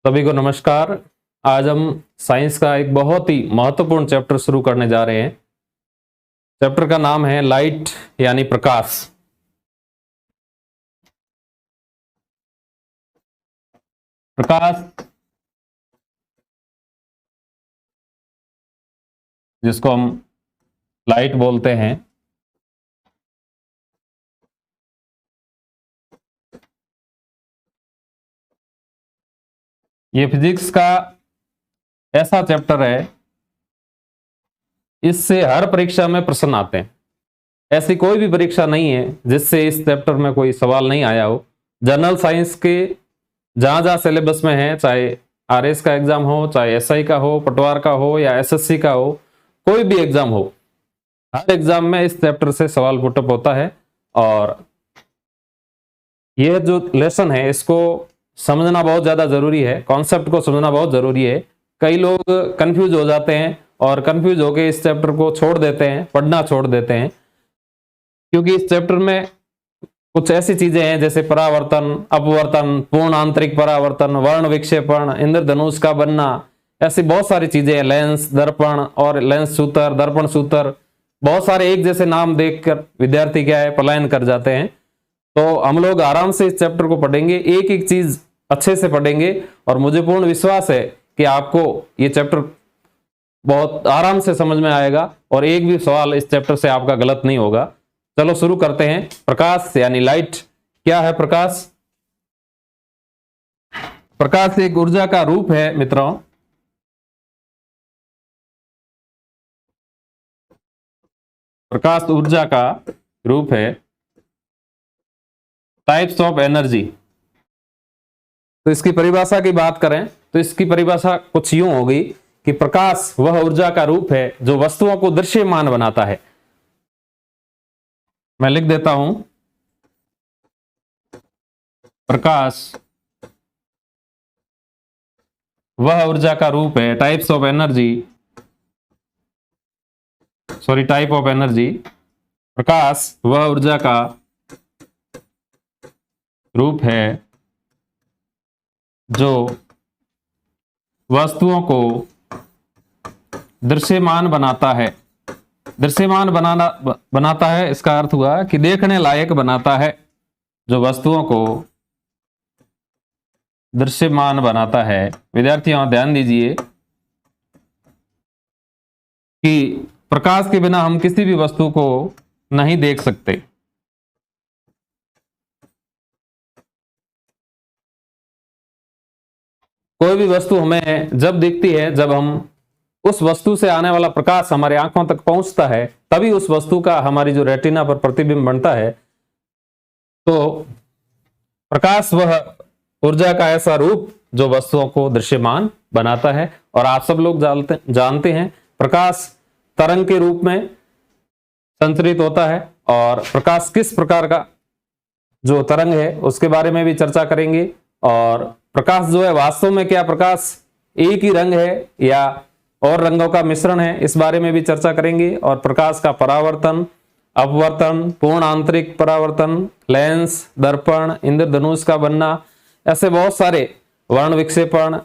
सभी को नमस्कार। आज हम साइंस का एक बहुत ही महत्वपूर्ण चैप्टर शुरू करने जा रहे हैं। चैप्टर का नाम है लाइट यानी प्रकाश। प्रकाश जिसको हम लाइट बोलते हैं, ये फिजिक्स का ऐसा चैप्टर है, इससे हर परीक्षा में प्रश्न आते हैं। ऐसी कोई भी परीक्षा नहीं है जिससे इस चैप्टर में कोई सवाल नहीं आया हो। जनरल साइंस के जहां जहां सिलेबस में है, चाहे आरएस का एग्जाम हो, चाहे एसआई का हो, पटवार का हो या एसएससी का हो, कोई भी एग्जाम हो, हर एग्जाम में इस चैप्टर से सवाल पुटअप होता है। और यह जो लेसन है इसको समझना बहुत ज्यादा जरूरी है, कॉन्सेप्ट को समझना बहुत जरूरी है। कई लोग कंफ्यूज हो जाते हैं और कंफ्यूज होकर इस चैप्टर को छोड़ देते हैं, पढ़ना छोड़ देते हैं, क्योंकि इस चैप्टर में कुछ ऐसी चीजें हैं जैसे परावर्तन, अपवर्तन, पूर्ण आंतरिक परावर्तन, वर्ण विक्षेपण, इंद्रधनुष का बनना, ऐसी बहुत सारी चीजें हैं। लेंस, दर्पण और लेंस सूत्र, दर्पण सूत्र, बहुत सारे एक जैसे नाम देखकर विद्यार्थी क्या है, पलायन कर जाते हैं। तो हम लोग आराम से इस चैप्टर को पढ़ेंगे, एक एक चीज अच्छे से पढ़ेंगे और मुझे पूर्ण विश्वास है कि आपको ये चैप्टर बहुत आराम से समझ में आएगा और एक भी सवाल इस चैप्टर से आपका गलत नहीं होगा। चलो शुरू करते हैं। प्रकाश यानी लाइट क्या है? प्रकाश, प्रकाश एक ऊर्जा का रूप है मित्रों। प्रकाश ऊर्जा का रूप है, टाइप्स ऑफ एनर्जी। तो इसकी परिभाषा की बात करें तो इसकी परिभाषा कुछ यूं होगी कि प्रकाश वह ऊर्जा का रूप है जो वस्तुओं को दृश्यमान बनाता है। मैं लिख देता हूं, प्रकाश वह ऊर्जा का रूप है, types of energy, sorry type of energy. प्रकाश वह ऊर्जा का रूप है जो वस्तुओं को दृश्यमान बनाता है। दृश्यमान बनाता है, इसका अर्थ हुआ कि देखने लायक बनाता है, जो वस्तुओं को दृश्यमान बनाता है। विद्यार्थियों ध्यान दीजिए कि प्रकाश के बिना हम किसी भी वस्तु को नहीं देख सकते। कोई भी वस्तु हमें जब दिखती है, जब हम उस वस्तु से आने वाला प्रकाश हमारे आंखों तक पहुंचता है, तभी उस वस्तु का हमारी जो रेटिना पर प्रतिबिंब बनता है। तो प्रकाश वह ऊर्जा का ऐसा रूप जो वस्तुओं को दृश्यमान बनाता है। और आप सब लोग जानते हैं प्रकाश तरंग के रूप में संचरित होता है, और प्रकाश किस प्रकार का जो तरंग है उसके बारे में भी चर्चा करेंगे। और प्रकाश जो है वास्तव में क्या प्रकाश एक ही रंग है या और रंगों का मिश्रण है, इस बारे में भी चर्चा करेंगे। और प्रकाश का परावर्तन, अपवर्तन, पूर्ण आंतरिक परावर्तन, लेंस, दर्पण, इंद्रधनुष का बनना, ऐसे बहुत सारे वर्ण विक्षेपण,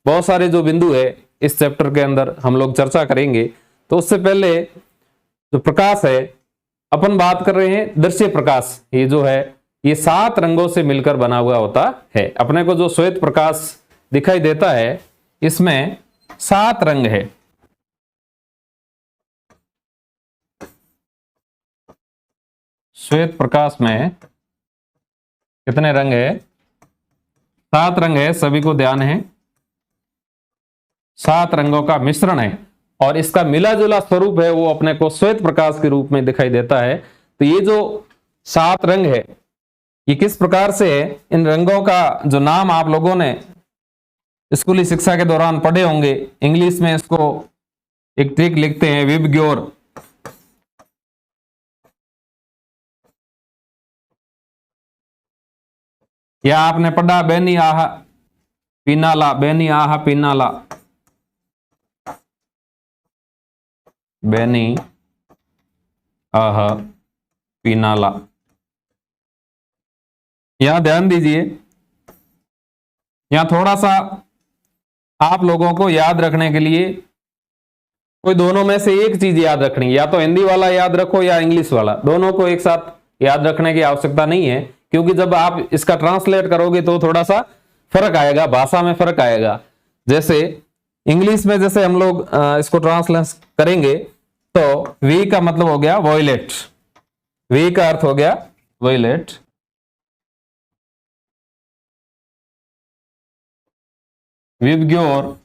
बहुत सारे जो बिंदु है इस चैप्टर के अंदर हम लोग चर्चा करेंगे। तो उससे पहले जो प्रकाश है, अपन बात कर रहे हैं दृश्य प्रकाश। ये जो है ये 7 रंगों से मिलकर बना हुआ होता है। अपने को जो श्वेत प्रकाश दिखाई देता है इसमें 7 रंग है। श्वेत प्रकाश में कितने रंग है? 7 रंग है, सभी को ध्यान है। 7 रंगों का मिश्रण है और इसका मिला जुला स्वरूप है वो अपने को श्वेत प्रकाश के रूप में दिखाई देता है। तो ये जो 7 रंग है ये किस प्रकार से है, इन रंगों का जो नाम आप लोगों ने स्कूली शिक्षा के दौरान पढ़े होंगे, इंग्लिश में इसको एक ट्रिक लिखते हैं विबग्योर। या आपने पढ़ा बेनी आह पीनाला, बेनी आह पीनाला, बेनी आह पीनाला। यहां ध्यान दीजिए, यहां थोड़ा सा आप लोगों को याद रखने के लिए कोई दोनों में से एक चीज याद रखनी, या तो हिंदी वाला याद रखो या इंग्लिश वाला, दोनों को एक साथ याद रखने की आवश्यकता नहीं है, क्योंकि जब आप इसका ट्रांसलेट करोगे तो थोड़ा सा फर्क आएगा, भाषा में फर्क आएगा। जैसे इंग्लिश में जैसे हम लोग इसको ट्रांसलेट करेंगे तो वी का मतलब हो गया वॉयलेट, वी का अर्थ हो गया वॉयलेट, विबग्योर।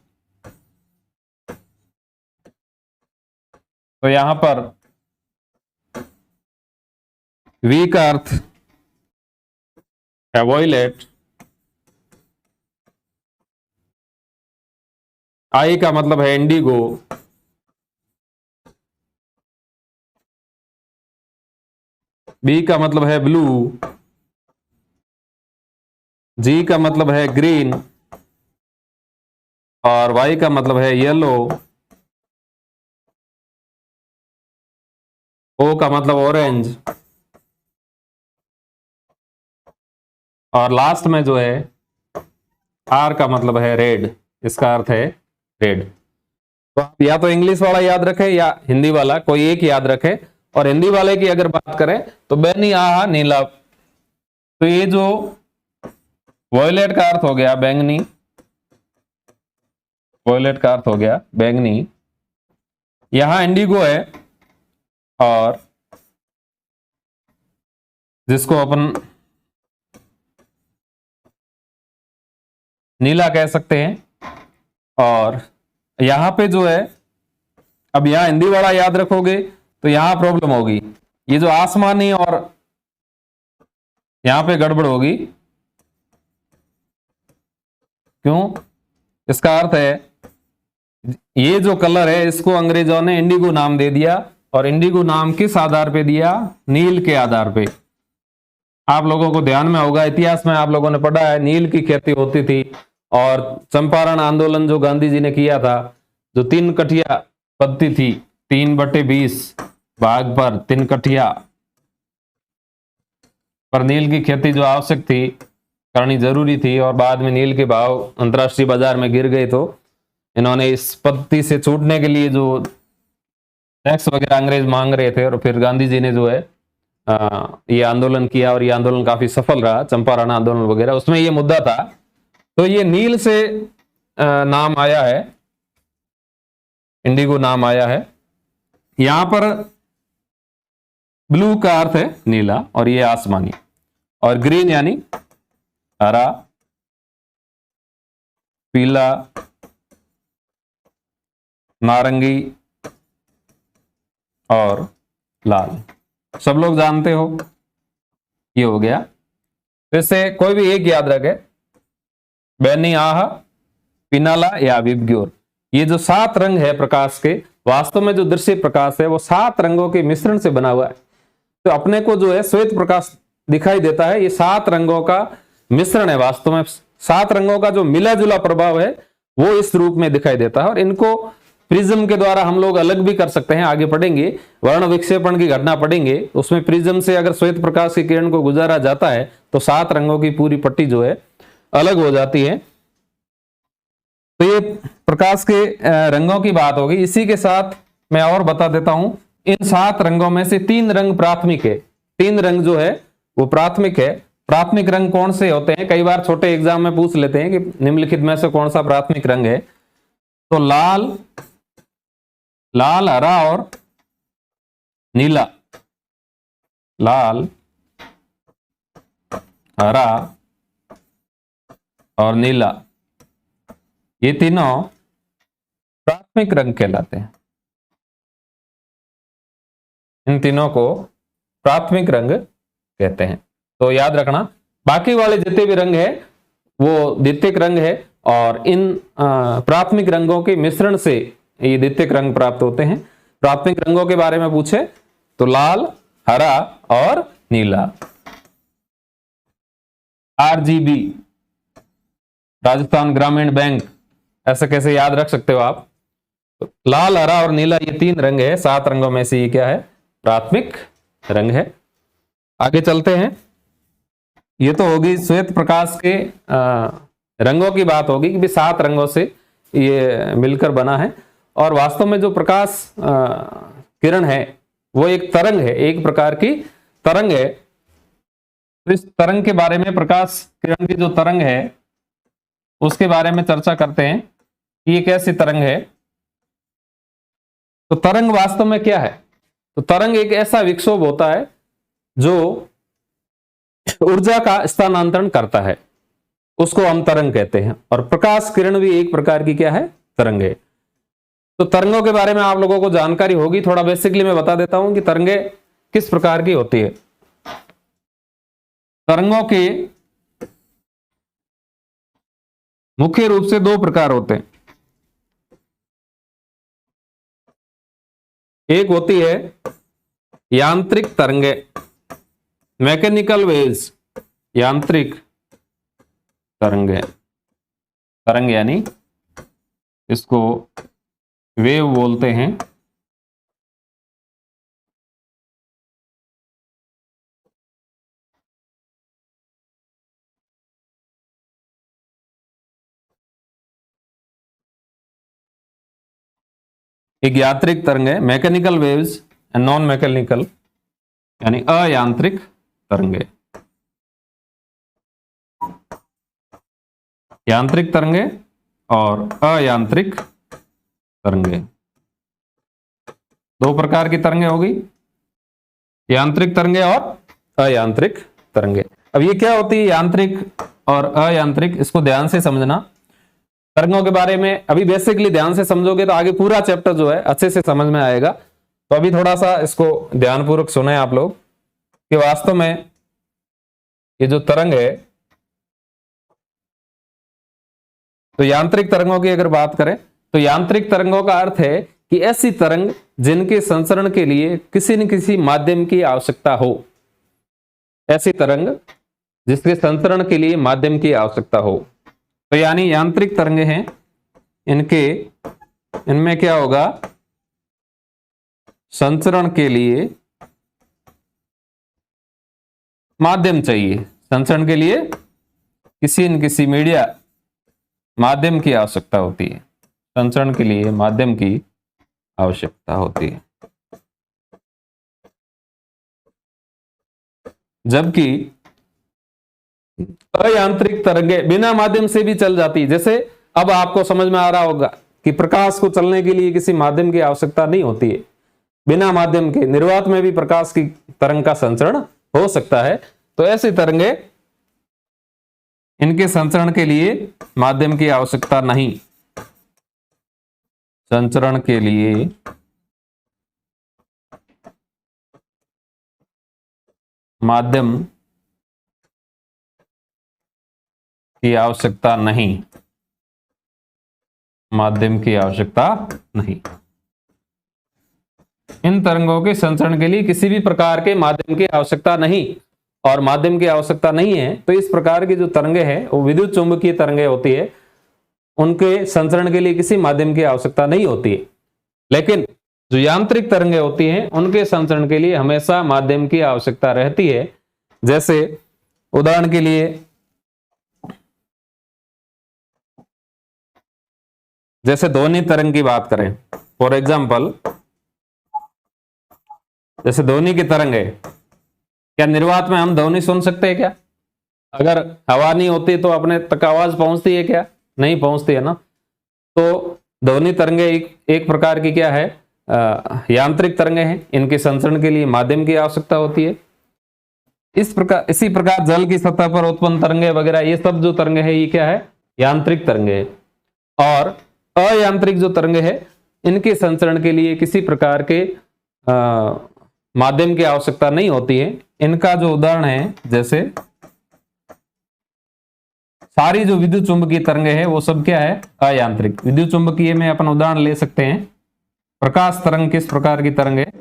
तो यहां पर वी का अर्थ है वॉयलेट, आई का मतलब है इंडिगो, बी का मतलब है ब्लू, जी का मतलब है ग्रीन और वाई का मतलब है येलो, ओ का मतलब ऑरेंज और लास्ट में जो है आर का मतलब है रेड, इसका अर्थ है रेड। तो आप या तो इंग्लिश वाला याद रखें या हिंदी वाला, कोई एक याद रखें। और हिंदी वाले की अगर बात करें तो बैनी आहा नीला, तो ये जो वॉयलेट का अर्थ हो गया बैंगनी, वॉयलेट का अर्थ हो गया बैंगनी, यहां इंडिगो है और जिसको अपन नीला कह सकते हैं। और यहां पे जो है, अब यहां हिंदी वाला याद रखोगे तो यहां प्रॉब्लम होगी, ये जो आसमानी और यहां पे गड़बड़ होगी। क्यों? इसका अर्थ है ये जो कलर है इसको अंग्रेजों ने इंडिगो नाम दे दिया, और इंडिगो नाम किस आधार पे दिया? नील के आधार पे। आप लोगों को ध्यान में होगा, इतिहास में आप लोगों ने पढ़ा है नील की खेती होती थी, और चंपारण आंदोलन जो गांधी जी ने किया था, जो 3 कठिया पद्धति थी, 3/20 भाग पर 3 कठिया पर नील की खेती जो आवश्यक थी, करनी जरूरी थी, और बाद में नील के भाव अंतरराष्ट्रीय बाजार में गिर गए, तो इन्होंने इस पद्धति से छूटने के लिए जो टैक्स वगैरह अंग्रेज मांग रहे थे, और फिर गांधी जी ने जो है ये आंदोलन किया, और ये आंदोलन काफी सफल रहा, चंपारण आंदोलन वगैरह, उसमें ये मुद्दा था। तो ये नील से नाम आया है, इंडिगो नाम आया है। यहां पर ब्लू का अर्थ है नीला और ये आसमानी, और ग्रीन यानी हरा, पीला, नारंगी और लाल, सब लोग जानते हो। ये हो गया। तो इससे कोई भी एक याद रखे, बैनी आह पिनाला या विबग्योर। ये जो 7 रंग है प्रकाश के, वास्तव में जो दृश्य प्रकाश है वो 7 रंगों के मिश्रण से बना हुआ है। तो अपने को जो है श्वेत प्रकाश दिखाई देता है, ये 7 रंगों का मिश्रण है। वास्तव में 7 रंगों का जो मिला जुला प्रभाव है वो इस रूप में दिखाई देता है, और इनको प्रिज्म के द्वारा हम लोग अलग भी कर सकते हैं। आगे पढ़ेंगे, वर्ण विक्षेपण की घटना पढ़ेंगे, उसमें प्रिज्म से अगर श्वेत प्रकाश की किरण को गुजारा जाता है तो 7 रंगों की पूरी पट्टी जो है अलग हो जाती है। तो ये प्रकाश के रंगों की बात होगी। इसी के साथ मैं और बता देता हूं, इन 7 रंगों में से 3 रंग प्राथमिक है। 3 रंग जो है वो प्राथमिक है। प्राथमिक रंग कौन से होते हैं? कई बार छोटे एग्जाम में पूछ लेते हैं कि निम्नलिखित में से कौन सा प्राथमिक रंग है। तो लाल, हरा और नीला। लाल, हरा और नीला, ये तीनों प्राथमिक रंग कहलाते हैं। इन तीनों को प्राथमिक रंग कहते हैं। तो याद रखना, बाकी वाले जितने भी रंग है वो द्वितीयक रंग है, और इन प्राथमिक रंगों के मिश्रण से ये द्वितीयक रंग प्राप्त होते हैं। प्राथमिक रंगों के बारे में पूछे तो लाल, हरा और नीला। आरजीबी, राजस्थान ग्रामीण बैंक, ऐसे कैसे याद रख सकते हो आप? तो लाल, हरा और नीला ये 3 रंग है, 7 रंगों में से ये क्या है? प्राथमिक रंग है। आगे चलते हैं। ये तो होगी श्वेत प्रकाश के रंगों की बात होगी कि भी 7 रंगों से ये मिलकर बना है। और वास्तव में जो प्रकाश किरण है वो एक तरंग है, एक प्रकार की तरंग है। तो इस तरंग के बारे में, प्रकाश किरण की जो तरंग है उसके बारे में चर्चा करते हैं कि ये कैसी तरंग है। तो तरंग वास्तव में क्या है? तो तरंग एक ऐसा विक्षोभ होता है जो ऊर्जा का स्थानांतरण करता है, उसको हम तरंग कहते हैं। और प्रकाश किरण भी एक प्रकार की क्या है? तरंग है। तो तरंगों के बारे में आप लोगों को जानकारी होगी, थोड़ा बेसिकली मैं बता देता हूं कि तरंगे किस प्रकार की होती है। तरंगों के मुख्य रूप से 2 प्रकार होते हैं। एक होती है यांत्रिक तरंगे, मैकेनिकल वेव्स, यांत्रिक तरंगे। तरंग यानी इसको वेव बोलते हैं। एक यांत्रिक तरंग है, mechanical waves and non mechanical, यानी अयांत्रिक तरंगे। यांत्रिक तरंगे और अयांत्रिक तरंगे, 2 प्रकार की तरंगे होगी, यांत्रिक तरंगे और अयांत्रिक तरंगे। अब ये क्या होती है यांत्रिक और अयांत्रिक, इसको ध्यान से समझना। तरंगों के बारे में अभी बेसिकली ध्यान से समझोगे तो आगे पूरा चैप्टर जो है अच्छे से समझ में आएगा। तो अभी थोड़ा सा इसको ध्यानपूर्वक सुने आप लोग कि वास्तव में ये जो तरंग है, तो यांत्रिक तरंगों की अगर बात करें तो यांत्रिक तरंगों का अर्थ है कि ऐसी तरंग जिनके संचरण के लिए किसी न किसी माध्यम की आवश्यकता हो। ऐसी तरंग जिसके संचरण के लिए माध्यम की आवश्यकता हो। तो यानी यांत्रिक तरंगे हैं, इनमें क्या होगा? संचरण के लिए माध्यम चाहिए, संचरण के लिए किसी न किसी मीडिया, माध्यम की आवश्यकता होती है। संचरण के लिए माध्यम की आवश्यकता होती है। जबकि अयांत्रिक तरंगे बिना माध्यम से भी चल जाती है। जैसे अब आपको समझ में आ रहा होगा कि प्रकाश को चलने के लिए किसी माध्यम की आवश्यकता नहीं होती है, बिना माध्यम के निर्वात में भी प्रकाश की तरंग का संचरण हो सकता है। तो ऐसी तरंगे, इनके संचरण के लिए माध्यम की आवश्यकता नहीं। संचरण के लिए माध्यम की आवश्यकता नहीं, माध्यम की आवश्यकता नहीं। इन तरंगों के संचरण के लिए किसी भी प्रकार के माध्यम की आवश्यकता नहीं, और माध्यम की आवश्यकता नहीं है तो इस प्रकार की जो तरंगे हैं वो विद्युत चुंबकीय तरंगे होती है, उनके संचरण के लिए किसी माध्यम की आवश्यकता नहीं होती है। लेकिन जो यांत्रिक तरंगे होती हैं उनके संचरण के लिए हमेशा माध्यम की आवश्यकता रहती है। जैसे उदाहरण के लिए, जैसे ध्वनि तरंग की बात करें, फॉर एग्जाम्पल जैसे ध्वनि की तरंग है, क्या निर्वात में हम ध्वनि सुन सकते हैं क्या? अगर हवा नहीं होती तो अपने तक आवाज पहुंचती है क्या? नहीं पहुंचती है ना। तो ध्वनि तरंगे एक प्रकार की क्या है? यांत्रिक तरंगे हैं। इनके संचरण के लिए माध्यम की आवश्यकता होती है। इसी प्रकार जल की सतह पर उत्पन्न तरंगे वगैरह, ये सब जो तरंगे है ये क्या है, यांत्रिक तरंगे है। और अयांत्रिक जो तरंगे है इनके संचरण के लिए किसी प्रकार के माध्यम की आवश्यकता नहीं होती है। इनका जो उदाहरण है, जैसे सारी जो विद्युत चुंबकीय तरंगे है वो सब क्या है, अयांत्रिक। विद्युत चुंबकीय में अपन उदाहरण ले सकते हैं, प्रकाश तरंग किस प्रकार की तरंग है,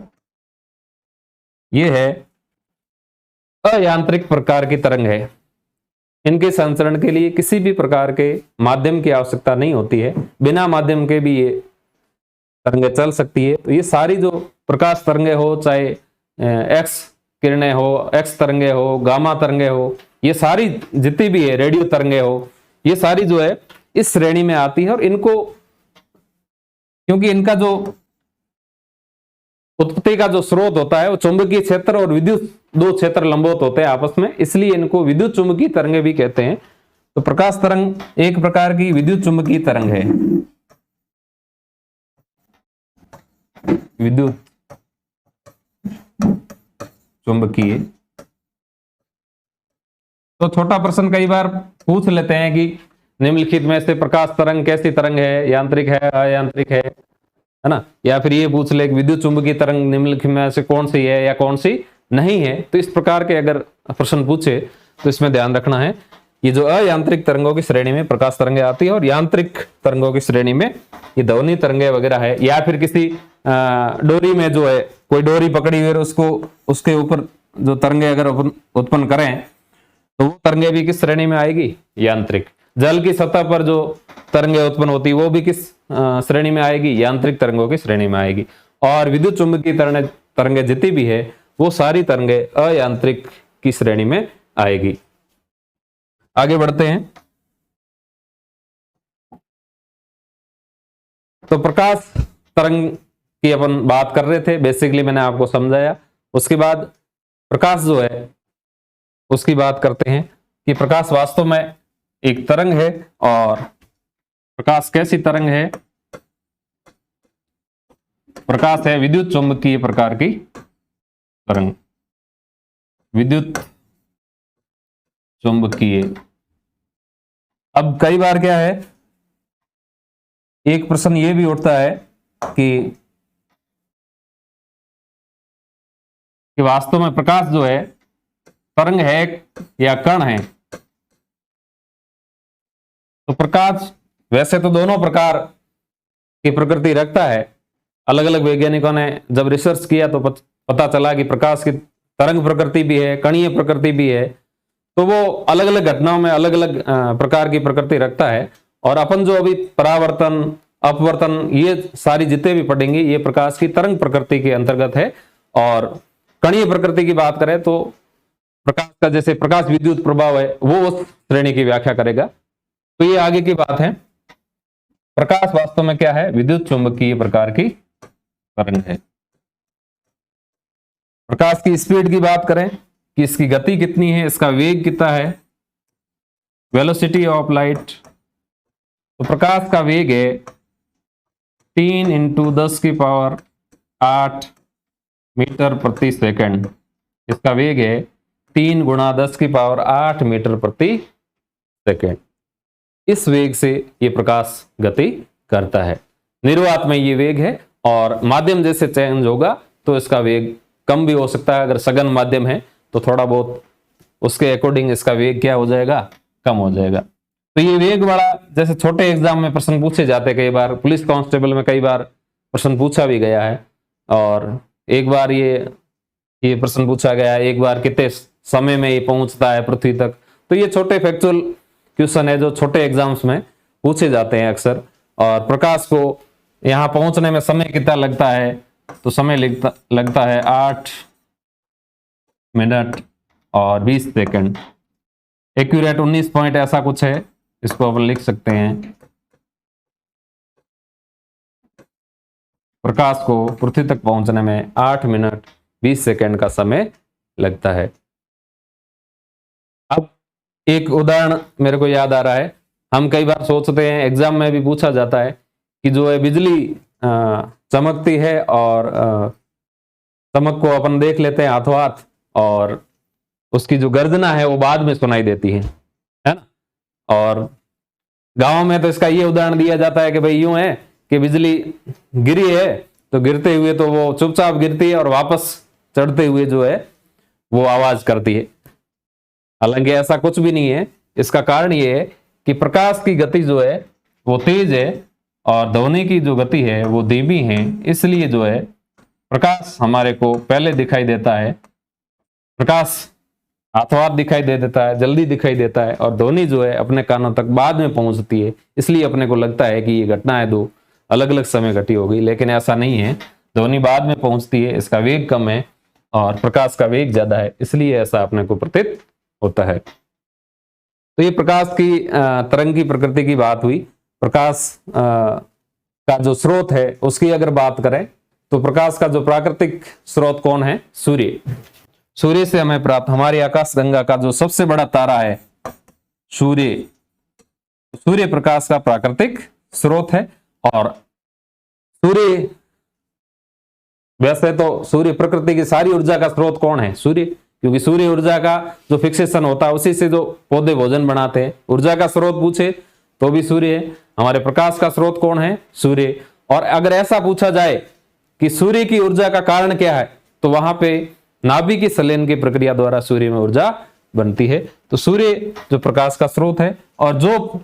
ये है अयांत्रिक प्रकार की तरंग है। इनके संचरण के लिए किसी भी प्रकार के माध्यम की आवश्यकता नहीं होती है, बिना माध्यम के भी ये तरंगे चल सकती है। तो ये सारी जो प्रकाश तरंगे हो, चाहे एक्स किरणें हो, एक्स तरंगे हो, गामा तरंगे हो, ये सारी जितनी भी है, रेडियो तरंगे हो, ये सारी जो है इस श्रेणी में आती है। और इनको, क्योंकि इनका जो उत्पत्ति का जो स्रोत होता है वो चुंबकीय क्षेत्र और विद्युत दो क्षेत्र लंबवत होते हैं आपस में, इसलिए इनको विद्युत चुंबकीय तरंगे भी कहते हैं। तो प्रकाश तरंग एक प्रकार की विद्युत चुंबकीय तरंग है, विद्युत चुंबकीय। तो छोटा प्रश्न कई बार पूछ लेते हैं कि निम्नलिखित में से प्रकाश तरंग कैसी तरंग है, यांत्रिक है, अयांत्रिक है ना। या फिर ये पूछ ले कि विद्युत चुंबकीय तरंग निम्नलिखित में से कौन सी है या कौन सी नहीं है। तो इस प्रकार के अगर प्रश्न पूछे तो इसमें ध्यान रखना है, ये जो अयांत्रिक तरंगों की श्रेणी में प्रकाश तरंगे आती है, और यांत्रिक तरंगों की श्रेणी में ये ध्वनि तरंगे वगैरह है। या फिर किसी डोरी में जो है, कोई डोरी पकड़ी हुई है, उसको उसके ऊपर जो तरंगे अगर उत्पन्न करें तो वो तरंगे भी किस श्रेणी में आएगी, यांत्रिक। जल की सतह पर जो तरंगे उत्पन्न होती है वो भी किस श्रेणी में आएगी, यांत्रिक तरंगों की श्रेणी में आएगी। और विद्युत चुंबकीय तरंगे जितनी भी है वो सारी तरंगे अयांत्रिक की श्रेणी में आएगी। आगे बढ़ते हैं। तो प्रकाश तरंग की अपन बात कर रहे थे, बेसिकली मैंने आपको समझाया। उसके बाद प्रकाश जो है उसकी बात करते हैं कि प्रकाश वास्तव में एक तरंग है। और प्रकाश कैसी तरंग है, प्रकाश है विद्युत चुंबकीय प्रकार की तरंग, विद्युत चुंबकीय। अब कई बार क्या है, एक प्रश्न ये भी उठता है कि वास्तव में प्रकाश जो है तरंग है या कण है। तो प्रकाश वैसे तो दोनों प्रकार की प्रकृति रखता है। अलग अलग वैज्ञानिकों ने जब रिसर्च किया तो पता चला कि प्रकाश की तरंग प्रकृति भी है, कणीय प्रकृति भी है। तो वो अलग अलग घटनाओं में अलग अलग प्रकार की प्रकृति रखता है। और अपन जो अभी परावर्तन, अपवर्तन, ये सारी जितने भी पढ़ेंगे ये प्रकाश की तरंग प्रकृति के अंतर्गत है। और कणीय प्रकृति की बात करें तो प्रकाश का जैसे प्रकाश विद्युत प्रभाव है वो उस श्रेणी की व्याख्या करेगा। तो ये आगे की बात है। प्रकाश वास्तव में क्या है, विद्युत चुंबकीय प्रकार की तरंग है। प्रकाश की स्पीड की बात करें कि इसकी गति कितनी है, इसका वेग कितना है, वेलोसिटी ऑफ लाइट। तो प्रकाश का वेग है 3 × 10⁸ मीटर प्रति सेकंड। इसका वेग है 3 × 10⁸ मीटर प्रति सेकंड। इस वेग से ये प्रकाश गति करता है। निर्वात में ये वेग है, और माध्यम जैसे चेंज होगा तो इसका वेग कम भी हो सकता है। अगर सघन माध्यम है तो थोड़ा बहुत उसके अकॉर्डिंग इसका वेग क्या हो जाएगा, कम हो जाएगा। तो ये वेग वाला जैसे छोटे एग्जाम में प्रश्न पूछे जाते, कई बार पुलिस कांस्टेबल में कई बार प्रश्न पूछा भी गया है। और एक बार ये प्रश्न पूछा गया है, एक बार कितने समय में ये पहुंचता है पृथ्वी तक। तो ये छोटे फैक्चुअल क्वेश्चन है जो छोटे एग्जाम्स में पूछे जाते हैं अक्सर। और प्रकाश को यहाँ पहुंचने में समय कितना लगता है, तो समय लगता है 8 मिनट और 20 सेकंड। एक्यूरेट 19 पॉइंट ऐसा कुछ है, इसको अपन लिख सकते हैं। प्रकाश को पृथ्वी तक पहुंचने में 8 मिनट 20 सेकंड का समय लगता है। अब एक उदाहरण मेरे को याद आ रहा है। हम कई बार सोचते हैं, एग्जाम में भी पूछा जाता है कि जो है बिजली चमकती है और चमक को अपन देख लेते हैं हाथों हाथ, और उसकी जो गर्जना है वो बाद में सुनाई देती है ना। और गांव में तो इसका ये उदाहरण दिया जाता है कि भाई यूं है कि बिजली गिरी है तो गिरते हुए तो वो चुपचाप गिरती है और वापस चढ़ते हुए जो है वो आवाज करती है। हालांकि ऐसा कुछ भी नहीं है। इसका कारण ये है कि प्रकाश की गति जो है वो तेज है और ध्वनि की जो गति है वो धीमी है, इसलिए जो है प्रकाश हमारे को पहले दिखाई देता है। प्रकाश हाथों हाथ दिखाई दे देता है, जल्दी दिखाई देता है, और ध्वनि जो है अपने कानों तक बाद में पहुंचती है। इसलिए अपने को लगता है कि ये घटना है दो अलग अलग समय घटी होगी, लेकिन ऐसा नहीं है। ध्वनि बाद में पहुंचती है, इसका वेग कम है और प्रकाश का वेग ज्यादा है, इसलिए ऐसा अपने को प्रतीत होता है। तो ये प्रकाश की तरंग की प्रकृति की बात हुई। प्रकाश का जो स्रोत है उसकी अगर बात करें तो प्रकाश का जो प्राकृतिक स्रोत कौन है? सूर्य। सूर्य से हमें प्राप्त हमारी आकाशगंगा का जो सबसे बड़ा तारा है सूर्य, सूर्य प्रकाश का प्राकृतिक स्रोत है। और सूर्य, वैसे तो सूर्य प्रकृति की सारी ऊर्जा का स्रोत कौन है? सूर्य, क्योंकि सूर्य ऊर्जा का जो फिक्सेशन होता है उसी से जो पौधे भोजन बनाते हैं। ऊर्जा का स्रोत पूछे तो भी सूर्य है। हमारे प्रकाश का स्रोत कौन है? सूर्य। और अगर ऐसा पूछा जाए कि सूर्य की ऊर्जा का कारण क्या है, तो वहां पे नाभिक की संलयन की प्रक्रिया द्वारा सूर्य में ऊर्जा बनती है। तो सूर्य जो प्रकाश का स्रोत है। और जो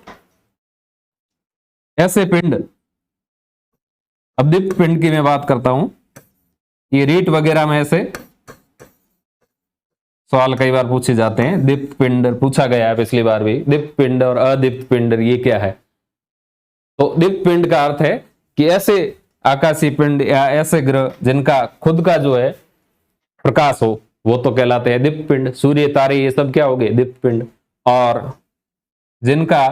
ऐसे पिंड, अब दीप्त पिंड की मैं बात करता हूं, ये रीट वगैरह में ऐसे सवाल कई बार पूछे जाते हैं। दीप्त पिंड पूछा गया है पिछली बार भी, दीप्त पिंड और अदीप्त पिंड ये क्या है? तो दीप्त पिंड का अर्थ है कि ऐसे आकाशीय पिंड या ऐसे ग्रह जिनका खुद का जो है प्रकाश हो, वो तो कहलाते हैं दीप्त पिंड। सूर्य, तारे, ये सब क्या हो गए? दीप्त पिंड। और जिनका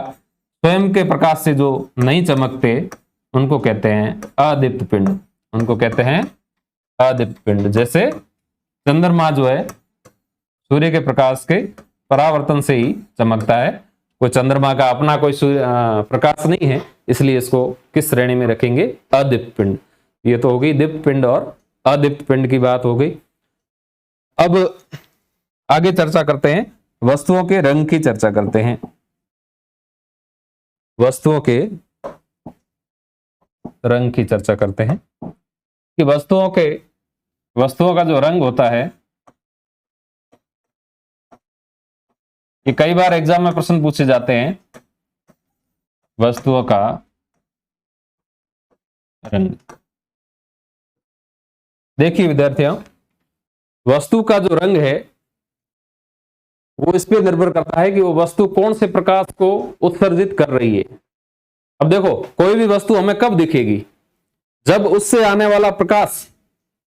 स्वयं के प्रकाश से जो नहीं चमकते उनको कहते हैं अदीप्त पिंड, उनको कहते हैं अदीप्त पिंड। जैसे चंद्रमा जो है सूर्य के प्रकाश के परावर्तन से ही चमकता है। कोई चंद्रमा का अपना कोई प्रकाश नहीं है, इसलिए इसको किस श्रेणी में रखेंगे? अदीप्त पिंड। ये तो हो गई दीप्त पिंड और अदीप्त पिंड की बात हो गई। अब आगे चर्चा करते हैं, वस्तुओं के रंग की चर्चा करते हैं। वस्तुओं के रंग की चर्चा करते हैं कि वस्तुओं का जो रंग होता है, ये कई बार एग्जाम में प्रश्न पूछे जाते हैं। वस्तुओं का रंग, देखिए विद्यार्थियों, वस्तु का जो रंग है वो इस पे निर्भर करता है कि वो वस्तु कौन से प्रकाश को उत्सर्जित कर रही है। अब देखो, कोई भी वस्तु हमें कब दिखेगी? जब उससे आने वाला प्रकाश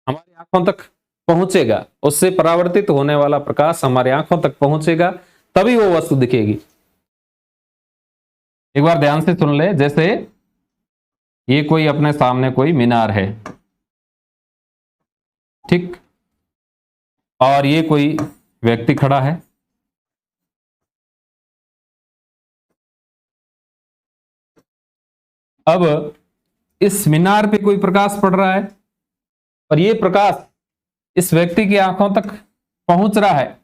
हमारी आंखों तक पहुंचेगा, उससे परावर्तित होने वाला प्रकाश हमारी आंखों तक पहुंचेगा, तभी वो वस्तु दिखेगी। एक बार ध्यान से सुन ले। जैसे ये कोई अपने सामने कोई मीनार है, ठीक, और ये कोई व्यक्ति खड़ा है। अब इस मीनार पे कोई प्रकाश पड़ रहा है और ये प्रकाश इस व्यक्ति की आंखों तक पहुंच रहा है।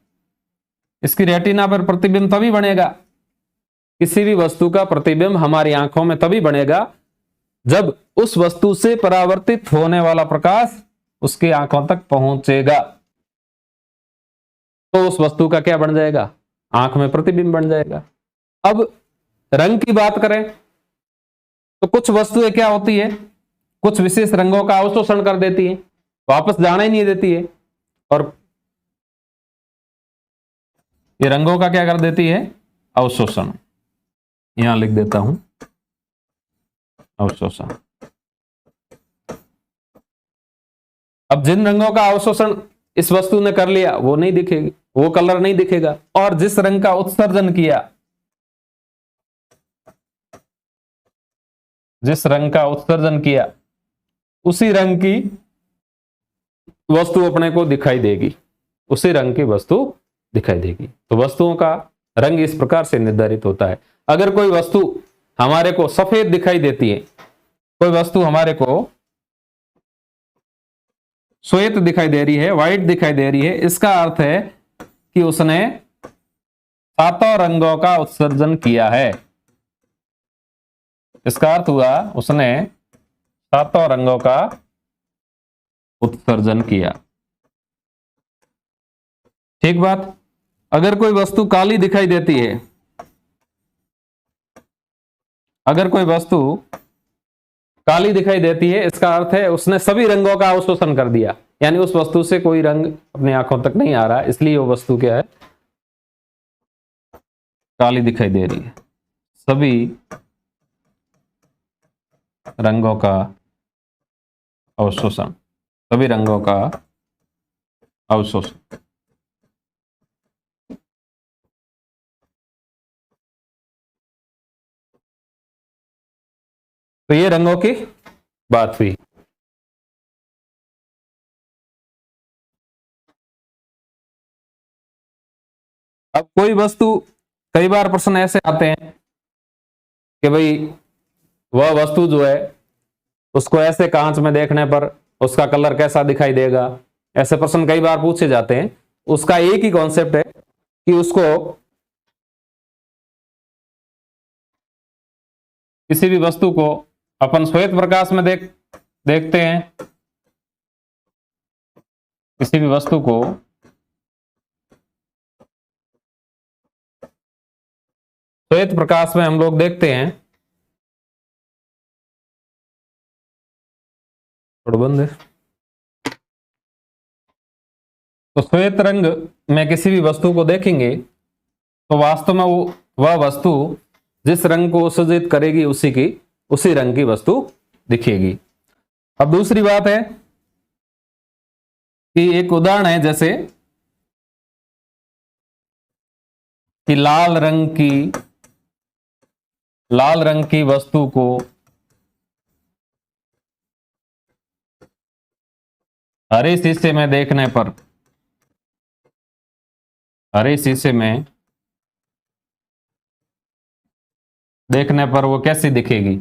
इसकी रेटिना पर प्रतिबिंब तभी बनेगा, किसी भी वस्तु का प्रतिबिंब हमारी आंखों में तभी बनेगा जब उस वस्तु से परावर्तित होने वाला प्रकाश उसकी आंखों तक पहुंचेगा। तो उस वस्तु का क्या बन जाएगा? आंख में प्रतिबिंब बन जाएगा। अब रंग की बात करें तो कुछ वस्तुएं क्या होती है, कुछ विशेष रंगों का अवशोषण कर देती है, वापस जाना ही नहीं देती है। और ये रंगों का क्या कर देती है? अवशोषण। यहां लिख देता हूं, अवशोषण। अब जिन रंगों का अवशोषण इस वस्तु ने कर लिया वो नहीं दिखेगी, वो कलर नहीं दिखेगा। और जिस रंग का उत्सर्जन किया, जिस रंग का उत्सर्जन किया उसी रंग की वस्तु अपने को दिखाई देगी, उसी रंग की वस्तु दिखाई देगी। तो वस्तुओं का रंग इस प्रकार से निर्धारित होता है। अगर कोई वस्तु हमारे को सफेद दिखाई देती है, कोई वस्तु हमारे को श्वेत दिखाई दे रही है, व्हाइट दिखाई दे रही है, इसका अर्थ है कि उसने सातों रंगों का उत्सर्जन किया है। इसका अर्थ हुआ उसने सातों रंगों का उत्सर्जन किया। ठीक बात। अगर कोई वस्तु काली दिखाई देती है, अगर कोई वस्तु काली दिखाई देती है, इसका अर्थ है उसने सभी रंगों का अवशोषण कर दिया, यानी उस वस्तु से कोई रंग अपनी आंखों तक नहीं आ रहा, इसलिए वो वस्तु क्या है, काली दिखाई दे रही है। सभी रंगों का अवशोषण, सभी रंगों का अवशोषण। तो ये रंगों की बात हुई। अब कोई वस्तु, कई बार प्रश्न ऐसे आते हैं कि भाई वह वस्तु जो है उसको ऐसे कांच में देखने पर उसका कलर कैसा दिखाई देगा, ऐसे प्रश्न कई बार पूछे जाते हैं। उसका एक ही कॉन्सेप्ट है कि उसको किसी भी वस्तु को अपन श्वेत प्रकाश में देखते हैं, किसी भी वस्तु को श्वेत प्रकाश में हम लोग देखते हैं, बंद है, तो श्वेत रंग में किसी भी वस्तु को देखेंगे तो वास्तव में वह वस्तु जिस रंग को उत्सर्जित करेगी उसी रंग की वस्तु दिखेगी। अब दूसरी बात है कि एक उदाहरण है, जैसे कि लाल रंग की वस्तु को हरे शीशे में देखने पर, हरे शीशे में देखने पर वो कैसी दिखेगी।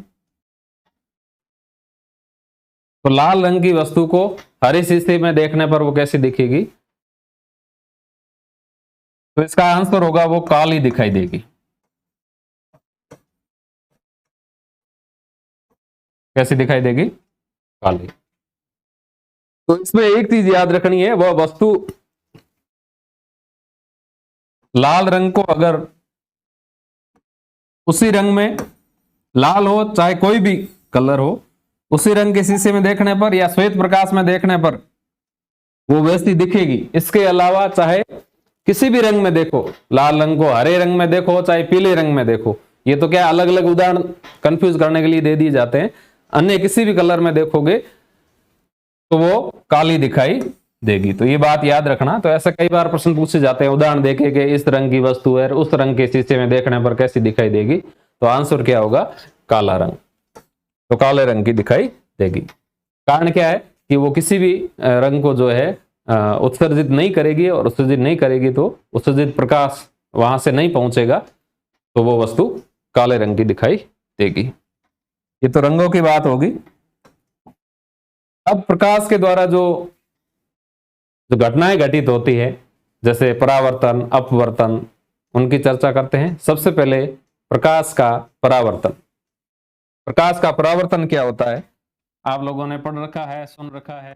तो लाल रंग की वस्तु को हरे शीशे में देखने पर वो कैसी दिखेगी, तो इसका आंसर होगा वो काली दिखाई देगी। कैसी दिखाई देगी, काली। तो इसमें एक चीज याद रखनी है, वह वस्तु लाल रंग को अगर उसी रंग में, लाल हो चाहे कोई भी कलर हो, उसी रंग के शीशे में देखने पर या श्वेत प्रकाश में देखने पर वो वैसी दिखेगी। इसके अलावा चाहे किसी भी रंग में देखो, लाल रंग को हरे रंग में देखो चाहे पीले रंग में देखो, ये तो क्या अलग अलग उदाहरण कंफ्यूज करने के लिए दे दिए जाते हैं, अन्य किसी भी कलर में देखोगे तो वो काली दिखाई देगी। तो ये बात याद रखना। तो ऐसे कई बार प्रश्न पूछे जाते हैं, उदाहरण देके कि इस रंग की वस्तु है उस रंग के शीशे में देखने पर कैसी दिखाई देगी, तो आंसर क्या होगा, काला रंग। तो काले रंग की दिखाई देगी। कारण क्या है कि वो किसी भी रंग को जो है उत्सर्जित नहीं करेगी, और उत्सर्जित नहीं करेगी तो उत्सर्जित प्रकाश वहां से नहीं पहुंचेगा, तो वो वस्तु काले रंग की दिखाई देगी। ये तो रंगों की बात होगी। अब प्रकाश के द्वारा जो घटनाएं घटित होती है, जैसे परावर्तन, अपवर्तन, उनकी चर्चा करते हैं। सबसे पहले प्रकाश का परावर्तन। प्रकाश का परावर्तन क्या होता है, आप लोगों ने पढ़ रखा है, सुन रखा है।